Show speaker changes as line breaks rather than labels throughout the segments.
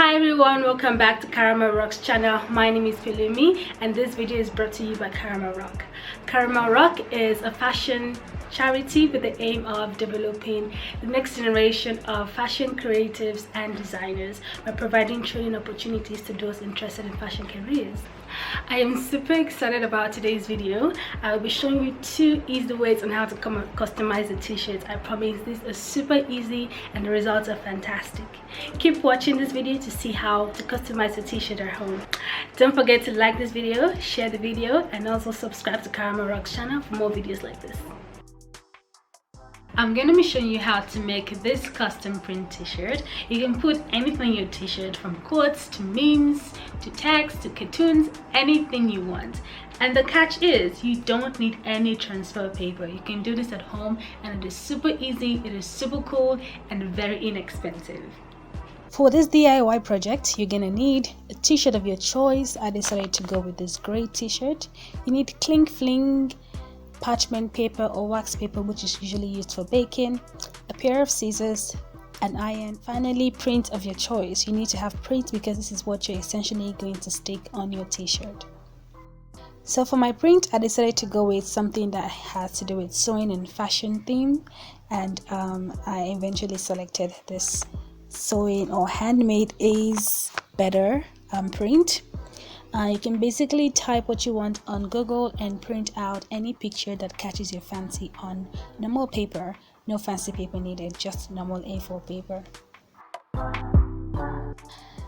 Hi everyone, welcome back to Caramel Rock's channel. My name is Pelumi and this video is brought to you by Caramel Rock. Caramel Rock is a fashion charity with the aim of developing the next generation of fashion creatives and designers by providing training opportunities to those interested in fashion careers. I am super excited about today's video. I will be showing you 2 easy ways on how to customize the t-shirts. I promise this is super easy and the results are fantastic. Keep watching this video to see how to customize the t-shirt at home. Don't forget to like this video, share the video, and also subscribe to Caramel Rock's channel for more videos like this. I'm going to be showing you how to make this custom print t-shirt. You can put anything in your t-shirt, from quotes to memes to text to cartoons, anything you want. And the catch is you don't need any transfer paper. You can do this at home and it is super easy, it is super cool and very inexpensive. For this DIY project, you're gonna need a t-shirt of your choice. I decided to go with this gray t-shirt. You need cling fling parchment paper or wax paper, which is usually used for baking, a pair of scissors, an iron, finally print of your choice. You need to have print because this is what you're essentially going to stick on your t-shirt. So for my print, I decided to go with something that has to do with sewing and fashion theme, and I eventually selected this sewing or handmade is better print. You can basically type what you want on Google and print out any picture that catches your fancy on normal paper. No fancy paper needed, just normal A4 paper.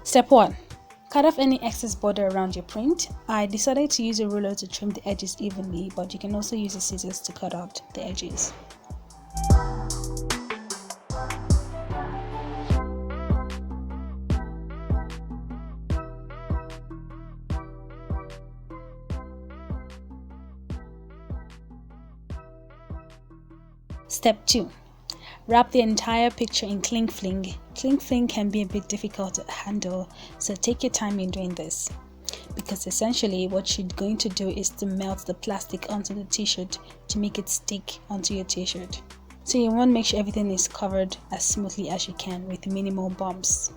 Step 1. Cut off any excess border around your print. I decided to use a ruler to trim the edges evenly, but you can also use the scissors to cut out the edges. Step 2. Wrap the entire picture in cling fling. Cling fling can be a bit difficult to handle, so take your time in doing this, because essentially what you're going to do is to melt the plastic onto the t-shirt to make it stick onto your t-shirt. So you want to make sure everything is covered as smoothly as you can with minimal bumps.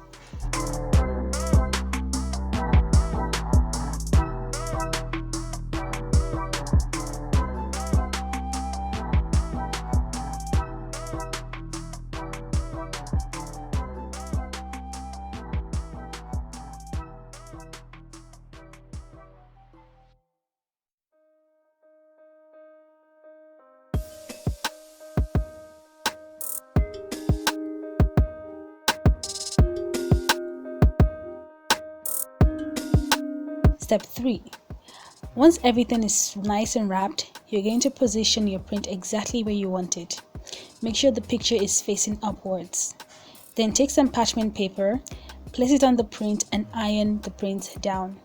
Step 3. Once everything is nice and wrapped, you're going to position your print exactly where you want it. Make sure the picture is facing upwards. Then take some parchment paper, place it on the print and iron the print down.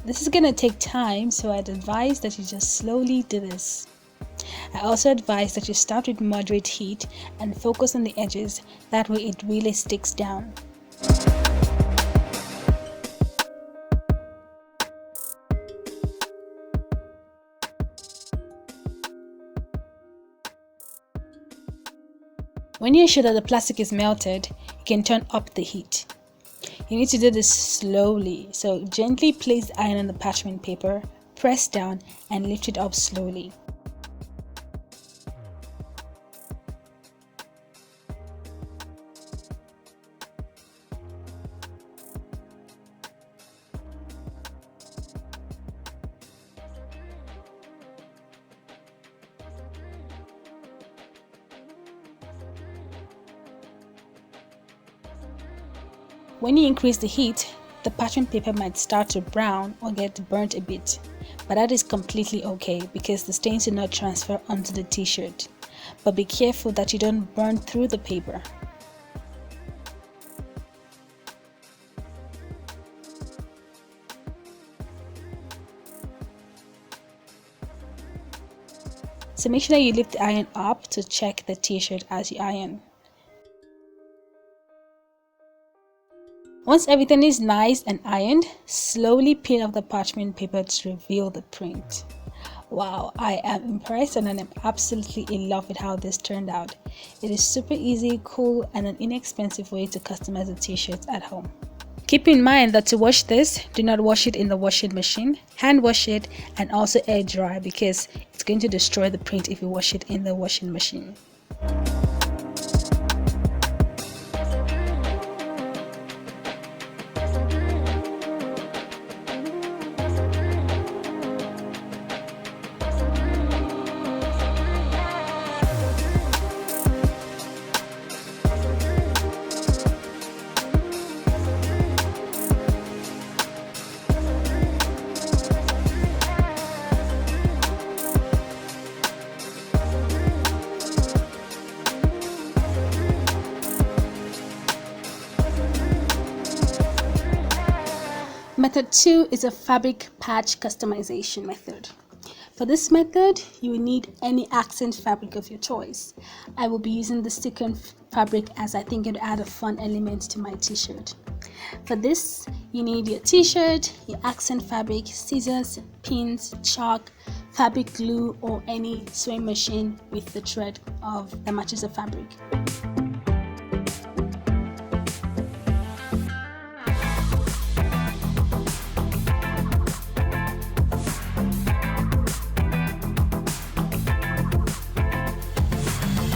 This is gonna take time, so I'd advise that you just slowly do this. I also advise that you start with moderate heat and focus on the edges, that way it really sticks down. When you're sure that the plastic is melted, you can turn up the heat. You need to do this slowly, so gently place the iron on the parchment paper, press down and lift it up slowly. When you increase the heat, the parchment paper might start to brown or get burnt a bit, but that is completely okay because the stains do not transfer onto the t-shirt. But be careful that you don't burn through the paper. So make sure that you lift the iron up to check the t-shirt as you iron. Once everything is nice and ironed, slowly peel off the parchment paper to reveal the print. Wow, I am impressed and I'm absolutely in love with how this turned out. It is super easy, cool, and an inexpensive way to customize a t-shirt at home. Keep in mind that to wash this, do not wash it in the washing machine. Hand wash it and also air dry because it's going to destroy the print if you wash it in the washing machine. Method 2 is a fabric patch customization method. For this method, you will need any accent fabric of your choice. I will be using the sequin fabric as I think it will add a fun element to my t-shirt. For this, you need your t-shirt, your accent fabric, scissors, pins, chalk, fabric glue, or any sewing machine with the thread that matches the fabric.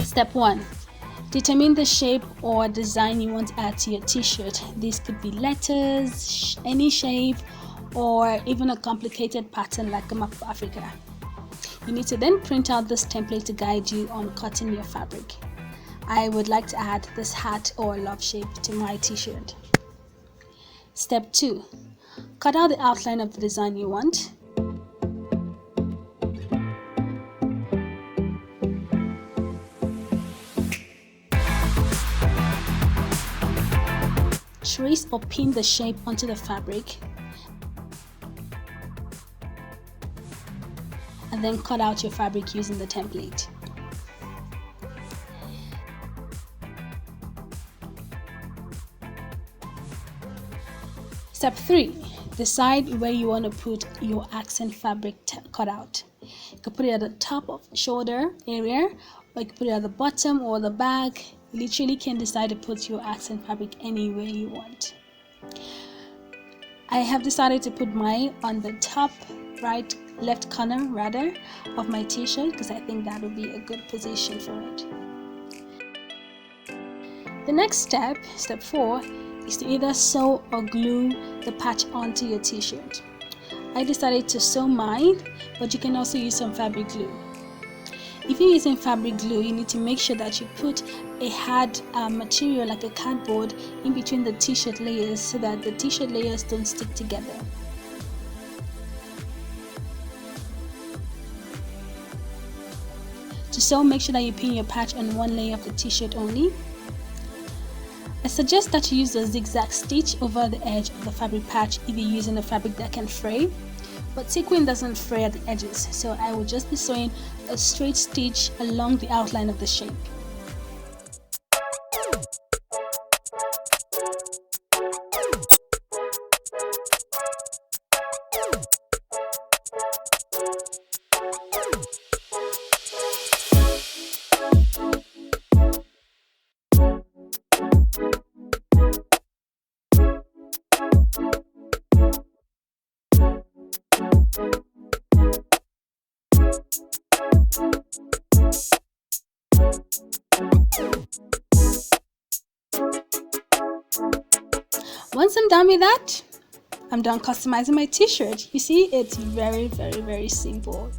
Step 1. Determine the shape or design you want to add to your t-shirt. This could be letters, any shape, or even a complicated pattern like a map of Africa. You need to then print out this template to guide you on cutting your fabric. I would like to add this hat or love shape to my t-shirt. Step 2. Cut out the outline of the design you want. Trace or pin the shape onto the fabric and then cut out your fabric using the template. Step 3. Decide where you want to put your accent fabric cutout. You can put it at the top of the shoulder area, or you can put it at the bottom or the back. You literally can decide to put your accent fabric anywhere you want. I have decided to put mine on the top left corner rather of my t-shirt because I think that would be a good position for it. The next step, step 4, is to either sew or glue the patch onto your t-shirt. I decided to sew mine, but you can also use some fabric glue. If you're using fabric glue, you need to make sure that you put a hard material like a cardboard in between the t-shirt layers so that the t-shirt layers don't stick together. To sew, make sure that you pin your patch on one layer of the t-shirt only. I suggest that you use a zigzag stitch over the edge of the fabric patch if you're using a fabric that can fray. But sequin doesn't fray at the edges, so I will just be sewing a straight stitch along the outline of the shape. Once I'm done with that, I'm done customizing my t-shirt. You see, it's very simple.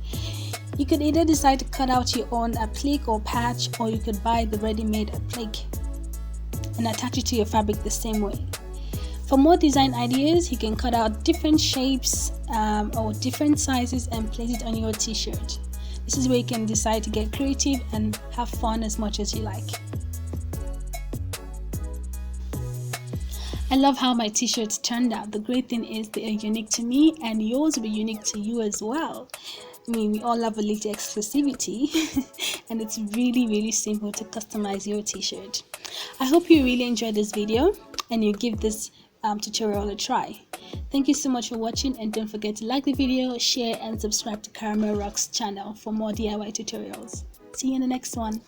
You could either decide to cut out your own applique or patch, or you could buy the ready-made applique and attach it to your fabric the same way. For more design ideas, you can cut out different shapes or different sizes and place it on your t-shirt. This is where you can decide to get creative and have fun as much as you like. I love how my t-shirts turned out. The great thing is they are unique to me and yours will be unique to you as well. I mean, we all love a little exclusivity, and it's really simple to customize your t-shirt. I hope you really enjoyed this video and you give this tutorial a try. Thank you so much for watching, and don't forget to like the video, share, and subscribe to Caramel Rocks channel for more DIY tutorials. See you in the next one.